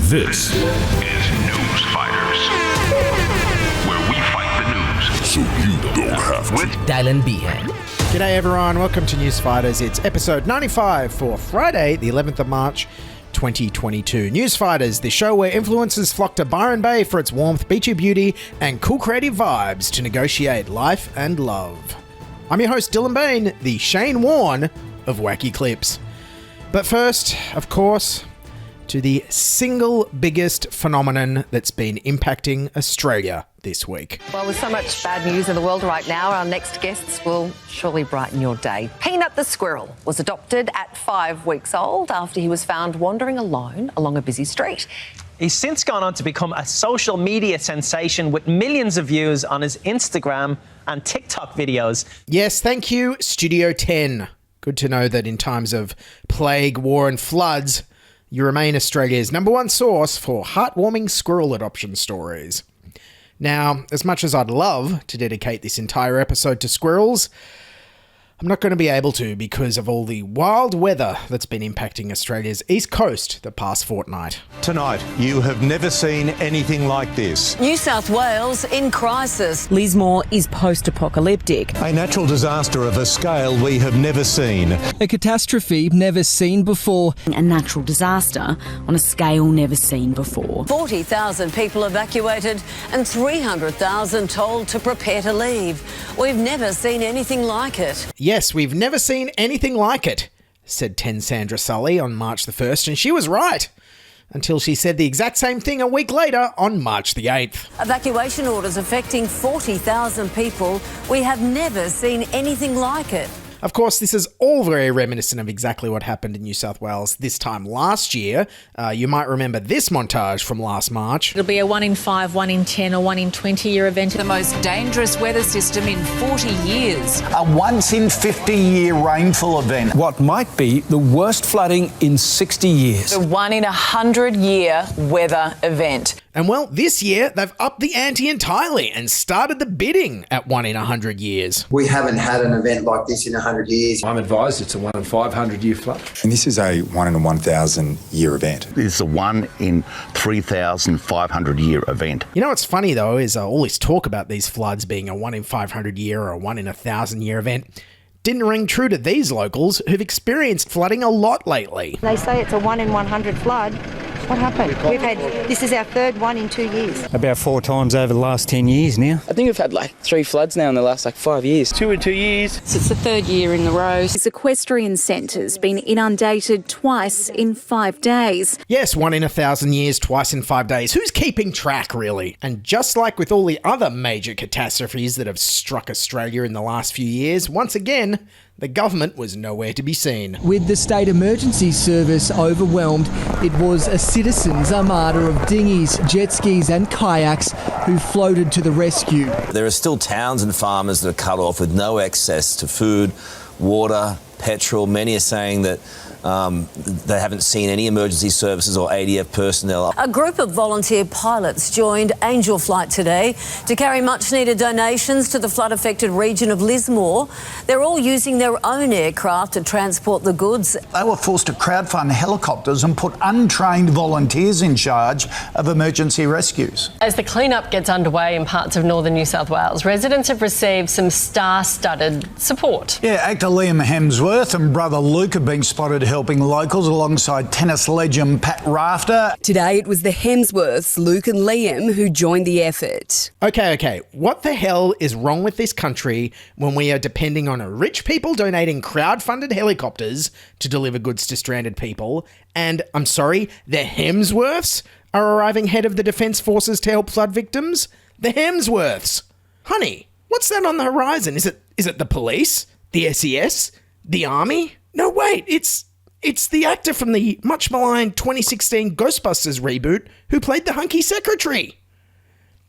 This is Newsfighters, where we fight the news so you don't have to. With Dylan Behan. G'day everyone, welcome to Newsfighters. It's episode 95 for Friday, the 11th of March, 2022. Newsfighters, the show where influencers flock to Byron Bay for its warmth, beachy beauty, and cool creative vibes to negotiate life and love. I'm your host, Dylan Behan, the Shane Warne of Wacky Clips. But first, of course, to the single biggest phenomenon that's been impacting Australia this week. Well, with so much bad news in the world right now, our next guests will surely brighten your day. Peanut the squirrel was adopted at 5 weeks old after he was found wandering alone along a busy street. He's since gone on to become a social media sensation with millions of views on his Instagram and TikTok videos. Yes, thank you, Studio 10. Good to know that in times of plague, war and floods, you remain Australia's number one source for heartwarming squirrel adoption stories. Now, as much as I'd love to dedicate this entire episode to squirrels, I'm not going to be able to because of all the wild weather that's been impacting Australia's east coast the past fortnight. Tonight, you have never seen anything like this. New South Wales in crisis. Lismore is post-apocalyptic. A natural disaster of a scale we have never seen. A catastrophe never seen before. A natural disaster on a scale never seen before. 40,000 people evacuated and 300,000 told to prepare to leave. We've never seen anything like it. Yes, we've never seen anything like it, said 10 Sandra Sully on March the 1st, and she was right. Until she said the exact same thing a week later on March the 8th. Evacuation orders affecting 40,000 people. We have never seen anything like it. Of course, this is all very reminiscent of exactly what happened in New South Wales this time last year. You might remember this montage from last March. It'll be a 1 in 5, 1 in 10 or 1 in 20 year event. The most dangerous weather system in 40 years. A once in 50-year rainfall event. What might be the worst flooding in 60 years. The 1 in 100-year weather event. And well, this year they've upped the ante entirely and started the bidding at 1 in 100 years. We haven't had an event like this in 100 years. I'm advised it's a 1 in 500 year flood. And this is a 1 in a 1,000 year event. It's a 1 in 3,500 year event. You know what's funny though is all this talk about these floods being a 1 in 500 year or a 1 in 1,000 year event didn't ring true to these locals who've experienced flooding a lot lately. They say it's a 1 in 100 flood. What happened? This is our third one in 2 years. About 4 times over the last 10 years now. I think we've had 3 floods now in the last 5 years. 2 in 2 years. So it's the third year in a row. The equestrian centre's been inundated twice in 5 days. Yes, 1 in 1,000 years, twice in 5 days. Who's keeping track, really? And just like with all the other major catastrophes that have struck Australia in the last few years, once again, the government was nowhere to be seen. With the State Emergency Service overwhelmed, it was a citizens' armada of dinghies, jet skis and kayaks who floated to the rescue. There are still towns and farmers that are cut off with no access to food, water, petrol. Many are saying that they haven't seen any emergency services or ADF personnel. A group of volunteer pilots joined Angel Flight today to carry much-needed donations to the flood-affected region of Lismore. They're all using their own aircraft to transport the goods. They were forced to crowdfund helicopters and put untrained volunteers in charge of emergency rescues. As the clean-up gets underway in parts of northern New South Wales, residents have received some star-studded support. Yeah, actor Liam Hemsworth and brother Luke have been spotted helping locals alongside tennis legend Pat Rafter. Today it was the Hemsworths, Luke and Liam, who joined the effort. Okay. What the hell is wrong with this country when we are depending on rich people donating crowd-funded helicopters to deliver goods to stranded people, and, I'm sorry, the Hemsworths are arriving ahead of the Defence Forces to help flood victims? The Hemsworths! Honey, what's that on the horizon? Is it the police? The SES? The army? No, wait, it's the actor from the much-maligned 2016 Ghostbusters reboot who played the hunky secretary.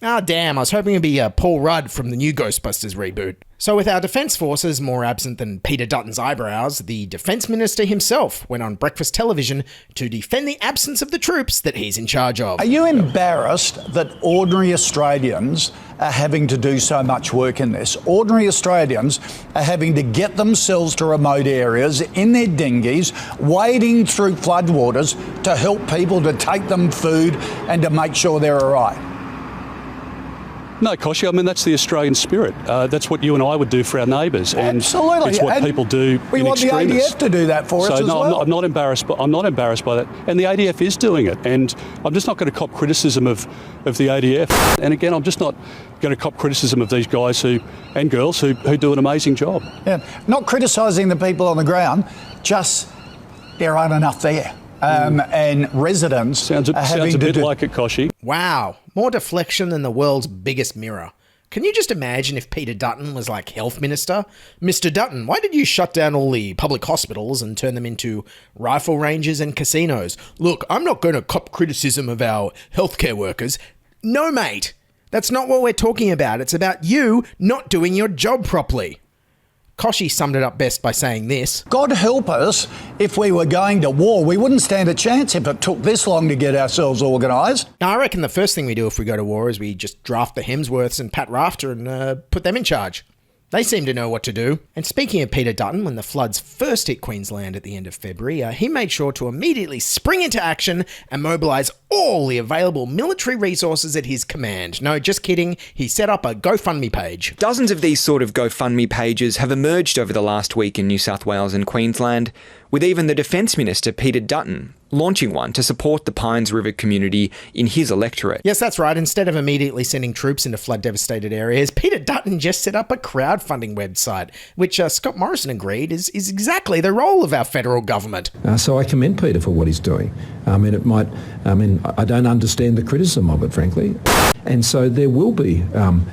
Ah, damn, I was hoping it'd be Paul Rudd from the new Ghostbusters reboot. So with our Defence Forces more absent than Peter Dutton's eyebrows, the Defence Minister himself went on breakfast television to defend the absence of the troops that he's in charge of. Are you embarrassed that ordinary Australians are having to do so much work in this. Ordinary Australians are having to get themselves to remote areas in their dinghies, wading through floodwaters to help people, to take them food and to make sure they're all right. No, Koshy, I mean, that's the Australian spirit. That's what you and I would do for our neighbours. And absolutely. It's what people do We in want extremis. the ADF to do that for us as well. I'm not embarrassed by that. And the ADF is doing it. And I'm just not going to cop criticism of the ADF. And again, I'm just not going to cop criticism of these guys and girls who do an amazing job. Yeah, not criticising the people on the ground, just there aren't enough there. And residents sounds a bit like it, Koshy. Wow, more deflection than the world's biggest mirror. Can you just imagine if Peter Dutton was like health minister? Mr. Dutton, why did you shut down all the public hospitals and turn them into rifle ranges and casinos? Look, I'm not going to cop criticism of our healthcare workers. No, mate. That's not what we're talking about. It's about you not doing your job properly. Koshy summed it up best by saying this. God help us if we were going to war. We wouldn't stand a chance if it took this long to get ourselves organised. Now, I reckon the first thing we do if we go to war is we just draft the Hemsworths and Pat Rafter and put them in charge. They seem to know what to do. And speaking of Peter Dutton, when the floods first hit Queensland at the end of February, he made sure to immediately spring into action and mobilise all the available military resources at his command. No, just kidding. He set up a GoFundMe page. Dozens of these sort of GoFundMe pages have emerged over the last week in New South Wales and Queensland, with even the Defence Minister, Peter Dutton, launching one to support the Pines River community in his electorate. Yes, that's right. Instead of immediately sending troops into flood-devastated areas, Peter Dutton just set up a crowdfunding website, which Scott Morrison agreed is exactly the role of our federal government. So I commend Peter for what he's doing. I don't understand the criticism of it, frankly. And so there will be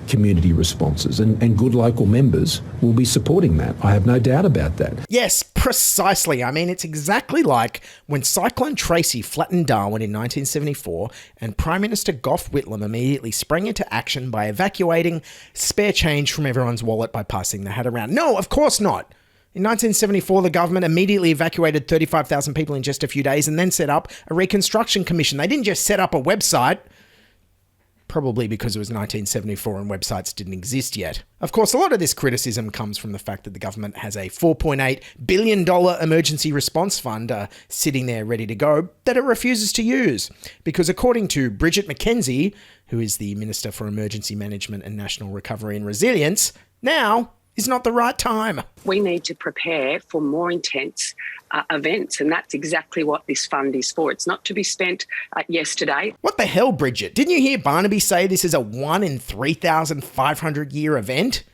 community responses and good local members will be supporting that. I have no doubt about that. Yes, precisely. I mean, it's exactly like when Cyclone Tracy flattened Darwin in 1974 and Prime Minister Gough Whitlam immediately sprang into action by evacuating spare change from everyone's wallet by passing the hat around. No, of course not. In 1974, the government immediately evacuated 35,000 people in just a few days and then set up a reconstruction commission. They didn't just set up a website. Probably because it was 1974 and websites didn't exist yet. Of course, a lot of this criticism comes from the fact that the government has a $4.8 billion emergency response fund sitting there ready to go that it refuses to use. Because according to Bridget McKenzie, who is the Minister for Emergency Management and National Recovery and Resilience, now is not the right time. We need to prepare for more intense events, and that's exactly what this fund is for. It's not to be spent yesterday. What the hell, Bridget? Didn't you hear Barnaby say this is a 1 in 3,500 year event?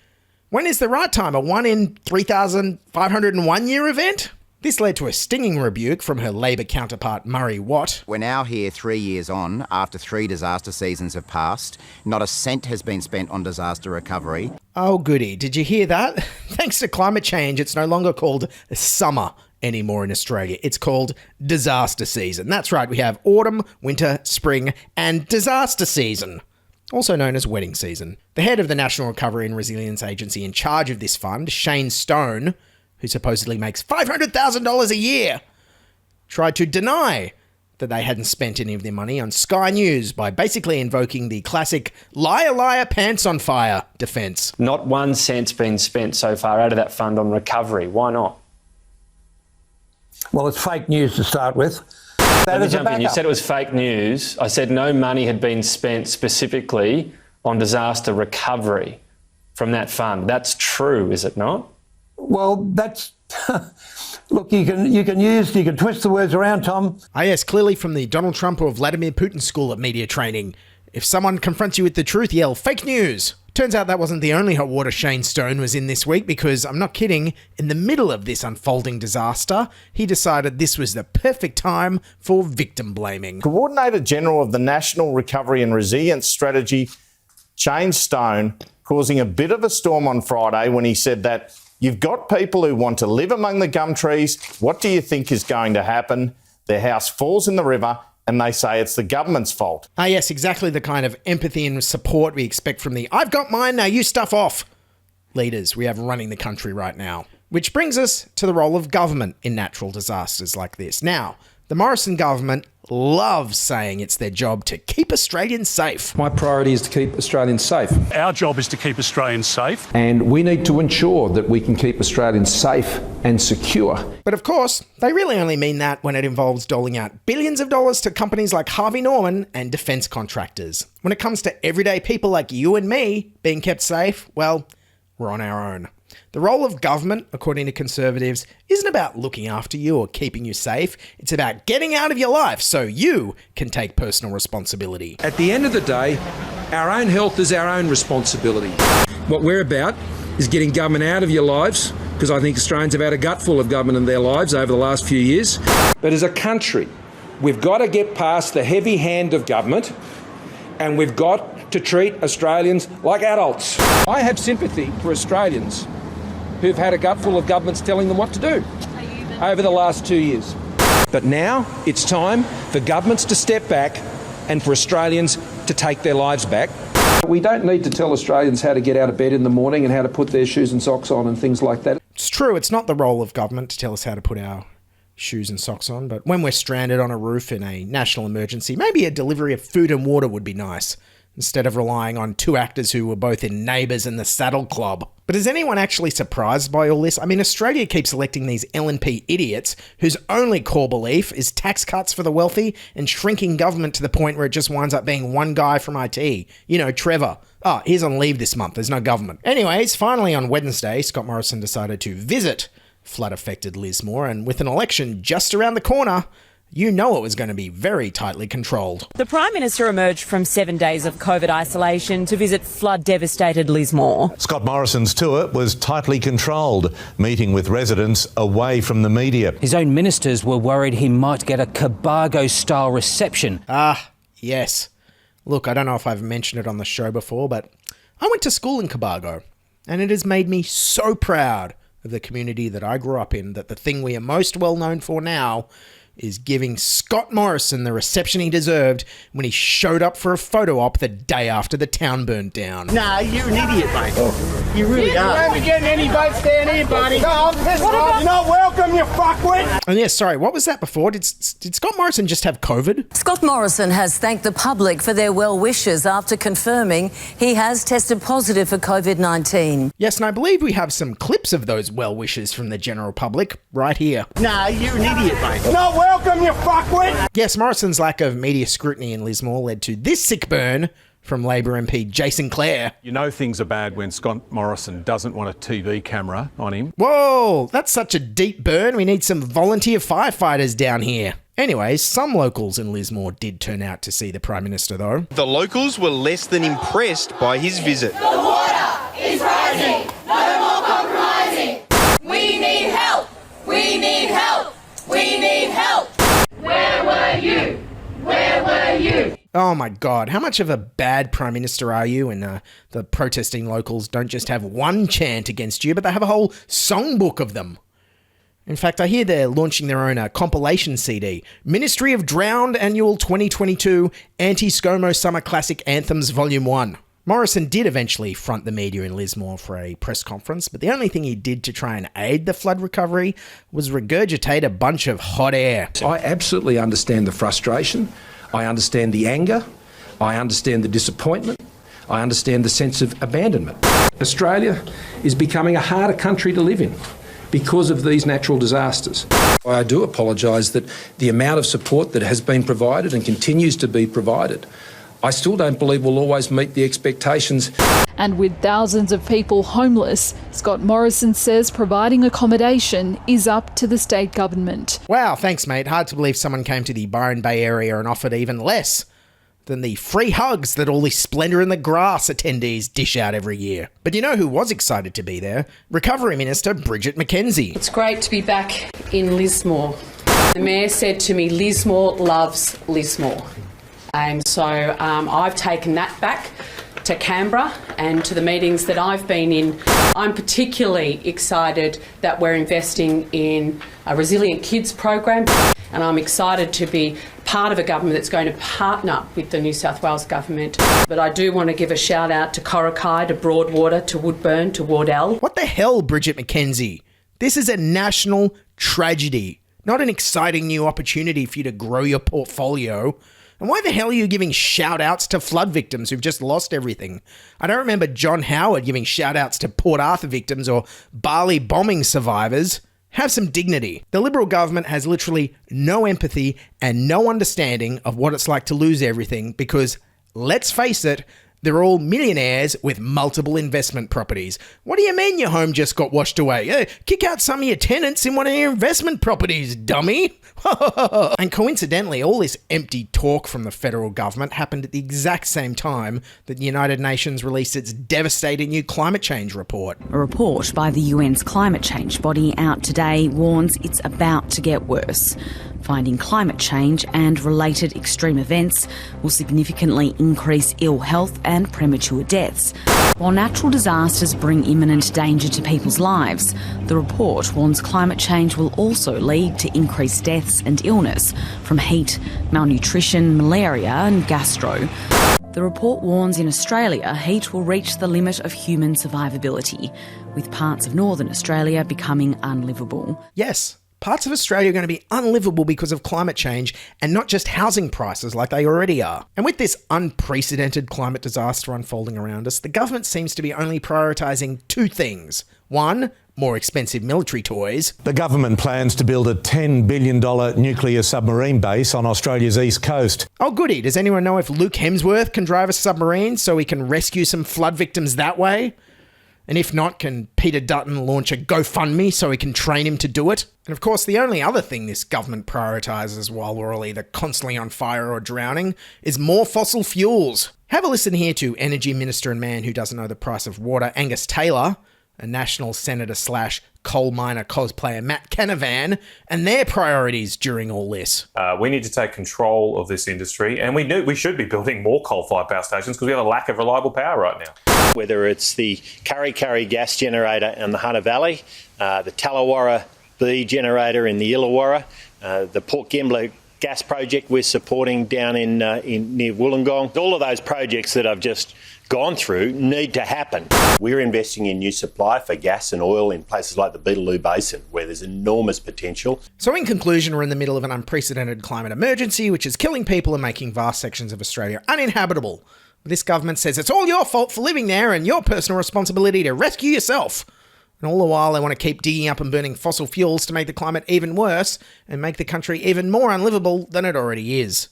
When is the right time? A 1 in 3,501 year event? This led to a stinging rebuke from her Labor counterpart, Murray Watt. We're now here 3 years on, after 3 disaster seasons have passed. Not a cent has been spent on disaster recovery. Oh, goody. Did you hear that? Thanks to climate change, it's no longer called summer anymore in Australia. It's called disaster season. That's right, we have autumn, winter, spring, and disaster season, also known as wedding season. The head of the National Recovery and Resilience Agency in charge of this fund, Shane Stone, who supposedly makes $500,000 a year, tried to deny that they hadn't spent any of their money on Sky News by basically invoking the classic liar, liar, pants on fire defence. Not 1 cent's been spent so far out of that fund on recovery. Why not? Well, it's fake news to start with. Let me jump in. You said it was fake news. I said no money had been spent specifically on disaster recovery from that fund. That's true, is it not? Well, that's... Look, you can twist the words around, Tom. Ah, yes, clearly from the Donald Trump or Vladimir Putin school of media training. If someone confronts you with the truth, yell, fake news. Turns out that wasn't the only hot water Shane Stone was in this week because, I'm not kidding, in the middle of this unfolding disaster, he decided this was the perfect time for victim blaming. Coordinator General of the National Recovery and Resilience Strategy, Shane Stone, causing a bit of a storm on Friday when he said that you've got people who want to live among the gum trees. What do you think is going to happen? Their house falls in the river and they say it's the government's fault. Ah, yes, exactly the kind of empathy and support we expect from the I've got mine, now you stuff off leaders we have running the country right now. Which brings us to the role of government in natural disasters like this. Now, the Morrison government loves saying it's their job to keep Australians safe. My priority is to keep Australians safe. Our job is to keep Australians safe. And we need to ensure that we can keep Australians safe and secure. But of course, they really only mean that when it involves doling out billions of dollars to companies like Harvey Norman and defence contractors. When it comes to everyday people like you and me being kept safe, well, we're on our own. The role of government, according to Conservatives, isn't about looking after you or keeping you safe. It's about getting out of your life so you can take personal responsibility. At the end of the day, our own health is our own responsibility. What we're about is getting government out of your lives, because I think Australians have had a gutful of government in their lives over the last few years. But as a country, we've got to get past the heavy hand of government, and we've got to treat Australians like adults. I have sympathy for Australians who've had a gutful of governments telling them what to do over the last 2 years. But now it's time for governments to step back and for Australians to take their lives back. We don't need to tell Australians how to get out of bed in the morning and how to put their shoes and socks on and things like that. It's true, it's not the role of government to tell us how to put our shoes and socks on, but when we're stranded on a roof in a national emergency, maybe a delivery of food and water would be nice, instead of relying on two actors who were both in Neighbours and The Saddle Club. But is anyone actually surprised by all this? I mean, Australia keeps electing these LNP idiots whose only core belief is tax cuts for the wealthy and shrinking government to the point where it just winds up being one guy from IT. You know, Trevor. Oh, he's on leave this month. There's no government. Anyways, finally on Wednesday, Scott Morrison decided to visit flood-affected Lismore, and with an election just around the corner, you know it was going to be very tightly controlled. The Prime Minister emerged from 7 days of COVID isolation to visit flood-devastated Lismore. Scott Morrison's tour was tightly controlled, meeting with residents away from the media. His own ministers were worried he might get a Cobargo-style reception. Ah, yes. Look, I don't know if I've mentioned it on the show before, but I went to school in Cobargo, and it has made me so proud of the community that I grew up in that the thing we are most well known for now is giving Scott Morrison the reception he deserved when he showed up for a photo op the day after the town burnt down. Nah, you're an idiot, mate. You really are. You won't be getting any votes down here, buddy. No, you're not welcome, you fuckwit. And yeah, sorry, what was that before? Did Scott Morrison just have COVID? Scott Morrison has thanked the public for their well wishes after confirming he has tested positive for COVID-19. Yes, and I believe we have some clips of those well wishes from the general public right here. Nah, you're an idiot, mate. Not welcome, you fuckwit. Yes, Morrison's lack of media scrutiny in Lismore led to this sick burn from Labor MP Jason Clare. You know things are bad when Scott Morrison doesn't want a TV camera on him. Whoa, that's such a deep burn. We need some volunteer firefighters down here. Anyways, some locals in Lismore did turn out to see the Prime Minister, though. The locals were less than impressed by his visit. The water is rising. No more compromising. We need help. We need help. We need help. Where were you? Where were you? Oh my God, how much of a bad Prime Minister are you? And the protesting locals don't just have one chant against you, but they have a whole songbook of them. In fact, I hear they're launching their own compilation CD, Ministry of Drowned Annual 2022 Anti-ScoMo Summer Classic Anthems Volume 1. Morrison did eventually front the media in Lismore for a press conference, but the only thing he did to try and aid the flood recovery was regurgitate a bunch of hot air. I absolutely understand the frustration. I understand the anger. I understand the disappointment. I understand the sense of abandonment. Australia is becoming a harder country to live in because of these natural disasters. I do apologise that the amount of support that has been provided and continues to be provided, I still don't believe will always meet the expectations. And with thousands of people homeless, Scott Morrison says providing accommodation is up to the state government. Wow, thanks mate. Hard to believe someone came to the Byron Bay area and offered even less than the free hugs that all the Splendour in the Grass attendees dish out every year. But you know who was excited to be there? Recovery Minister Bridget McKenzie. It's great to be back in Lismore. The Mayor said to me, Lismore loves Lismore. And so I've taken that back to Canberra and to the meetings that I've been in. I'm particularly excited that we're investing in a Resilient Kids program, and I'm excited to be part of a government that's going to partner with the New South Wales government. But I do want to give a shout out to Coracai, to Broadwater, to Woodburn, to Wardell. What the hell, Bridget McKenzie? This is a national tragedy. not an exciting new opportunity for you to grow your portfolio. And why the hell are you giving shout-outs to flood victims who've just lost everything? I don't remember John Howard giving shout-outs to Port Arthur victims or Bali bombing survivors. Have some dignity. The Liberal government has literally no empathy and no understanding of what it's like to lose everything because, let's face it, they're all millionaires with multiple investment properties. What do you mean your home just got washed away? Kick out some of your tenants in one of your investment properties, dummy. And coincidentally, all this empty talk from the federal government happened at the exact same time that the United Nations released its devastating new climate change report. A report by the UN's climate change body out today warns it's about to get worse. Finding climate change and related extreme events will significantly increase ill health and premature deaths. While natural disasters bring imminent danger to people's lives, the report warns climate change will also lead to increased deaths and illness from heat, malnutrition, malaria and gastro. The report warns in Australia heat will reach the limit of human survivability, with parts of northern Australia becoming unlivable. Yes. Parts of Australia are going to be unlivable because of climate change and not just housing prices like they already are. And with this unprecedented climate disaster unfolding around us, the government seems to be only prioritising two things. One, more expensive military toys. The government plans to build a $10 billion nuclear submarine base on Australia's east coast. Oh goody, does anyone know if Luke Hemsworth can drive a submarine so he can rescue some flood victims that way? And if not, can Peter Dutton launch a GoFundMe so he can train him to do it? And of course, the only other thing this government prioritises while we're all either constantly on fire or drowning is more fossil fuels. Have a listen here to Energy Minister and man who doesn't know the price of water, Angus Taylor, a national senator / coal miner cosplayer Matt Canavan, and their priorities during all this. We need to take control of this industry, and we should be building more coal-fired power stations because we have a lack of reliable power right now. Whether it's the Kurri gas generator in the Hunter Valley, the Tallawarra B generator in the Illawarra, the Port Gembler gas project we're supporting down in near Wollongong. All of those projects that I've just gone through need to happen. We're investing in new supply for gas and oil in places like the Beetaloo Basin, where there's enormous potential. So in conclusion, we're in the middle of an unprecedented climate emergency, which is killing people and making vast sections of Australia uninhabitable. This government says it's all your fault for living there and your personal responsibility to rescue yourself. And all the while, they want to keep digging up and burning fossil fuels to make the climate even worse and make the country even more unlivable than it already is.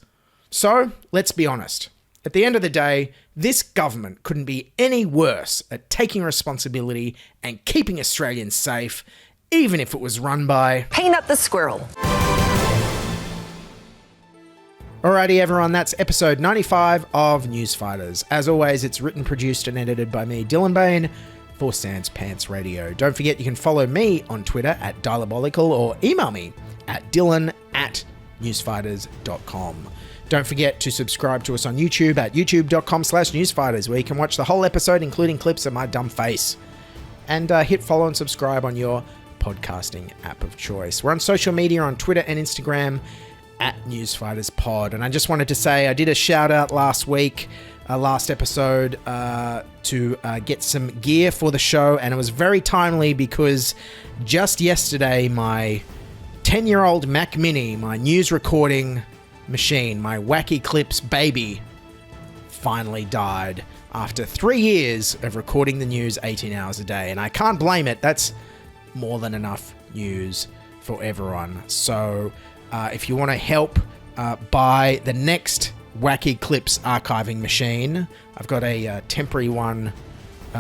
So, let's be honest. At the end of the day, this government couldn't be any worse at taking responsibility and keeping Australians safe, even if it was run by Peanut the Squirrel. Alrighty everyone, that's episode 95 of Newsfighters. As always, it's written, produced and edited by me, Dylan Behan, for Sans Pants Radio. Don't forget you can follow me on Twitter at Diabolical or email me at dylan@newsfighters.com. Don't forget to subscribe to us on YouTube at youtube.com/newsfighters, where you can watch the whole episode, including clips of my dumb face. And hit follow and subscribe on your podcasting app of choice. We're on social media on Twitter and Instagram at NewsFightersPod. And I just wanted to say I did a shout out last week, last episode, to get some gear for the show. And it was very timely because just yesterday, my 10-year-old Mac Mini, my news recording machine, my Wacky Clips baby, finally died after 3 years of recording the news 18 hours a day. And I can't blame it. That's more than enough news for everyone. So if you want to help buy the next Wacky Clips archiving machine, I've got a temporary one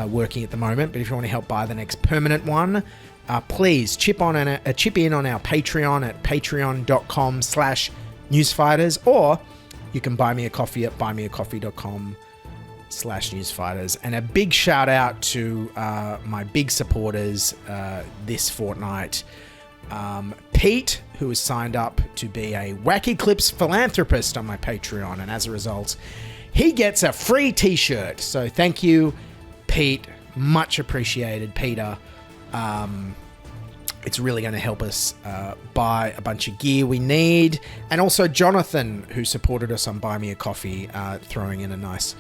working at the moment, but if you want to help buy the next permanent one, please chip in on our Patreon at patreon.com/newsfighters, or you can buy me a coffee at buymeacoffee.com/newsfighters. And a big shout out to my big supporters this fortnight. Pete, who has signed up to be a Wacky Clips philanthropist on my Patreon, and as a result, he gets a free t-shirt. So thank you, Pete. Much appreciated, Peter. It's really going to help us buy a bunch of gear we need. And also Jonathan, who supported us on Buy Me a Coffee, throwing in a nice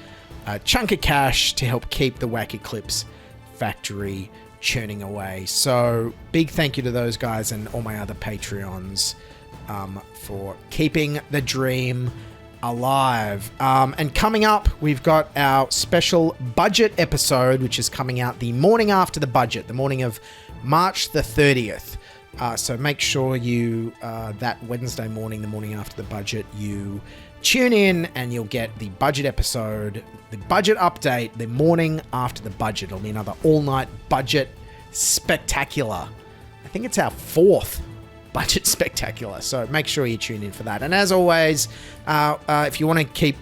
chunk of cash to help keep the Wacky Clips factory churning away. So big thank you to those guys and all my other Patreons. for keeping the dream alive. And coming up, we've got our special budget episode, which is coming out the morning after the budget, the morning of March the 30th. So make sure you, that Wednesday morning, the morning after the budget, you tune in and you'll get the budget episode, the budget update, the morning after the budget. It'll be another all-night budget spectacular. I think it's our 4th budget spectacular. So make sure you tune in for that. And as always, if you want to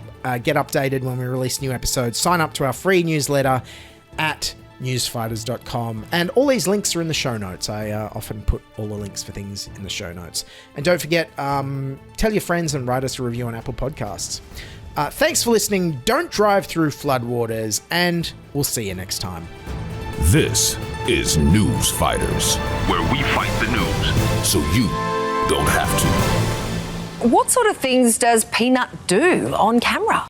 get updated when we release new episodes, sign up to our free newsletter at newsfighters.com. And all these links are in the show notes. I often put all the links for things in the show notes. And don't forget, tell your friends and write us a review on Apple Podcasts. Thanks for listening. Don't drive through floodwaters, and we'll see you next time. This is Newsfighters, where we fight the news so you don't have to. What sort of things does Peanut do on camera?